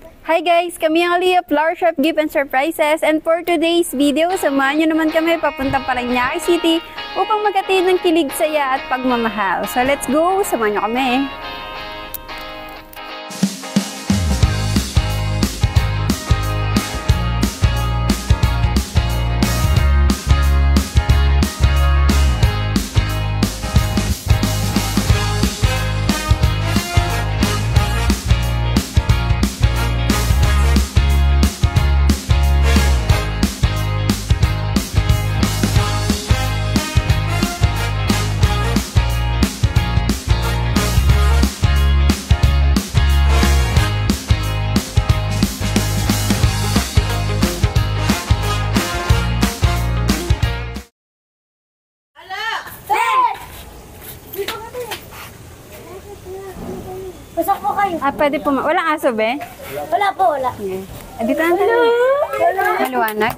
Hi guys! Kami ang Aliyah Flower Shop Gift and Surprises, and for today's video, samahan nyo naman kami papunta Parañaque City upang maghatid ng kilig, saya at pagmamahal. So let's go! Samahan nyo kami! Pasok po kayo. Pwede po. Walang aso, be? Wala po, wala. Okay. Dito na tayo. Maliwanag.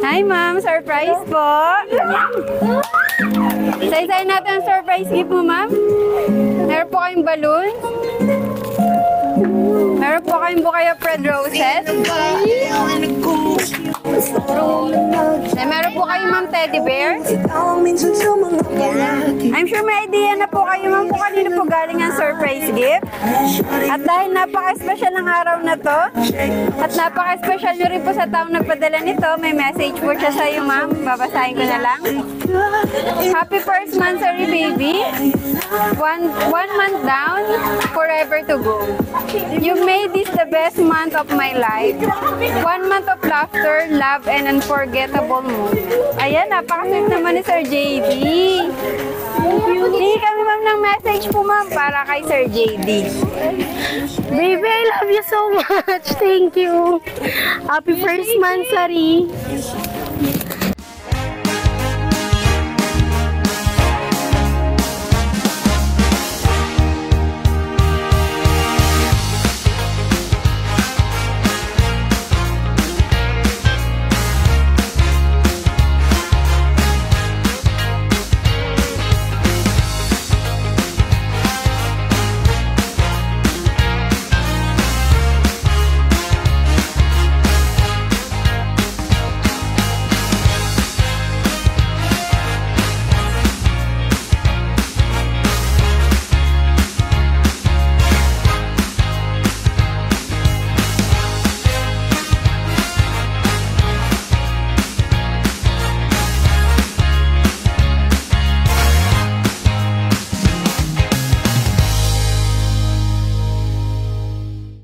Hi, ma'am. Surprise po. Isa-isay natin ang surprise gift mo, ma'am. Meron po kayong balloon. Meron po kayong bouquet of red roses. Meron po kayong ma'am teddy bear. I'm sure may idea na po kayo ma'am kung kanino po galing ang surprise gift. At dahil napaka-special ng araw na to, at napaka-special nyo rin po sa taong nagpadala nito, may message po siya sa iyo ma'am. Babasahin ko na lang. Happy first monthsary baby. One month down, forever to go. You made this the best month of my life. 1 month of laughter, love, and unforgettable moment. Ayan, napaka-sweet naman ni Sir JD. Hindi kami ma'am ng message po ma'am para kay Sir JD. Baby, I love you so much. Thank you. Happy first monthsary.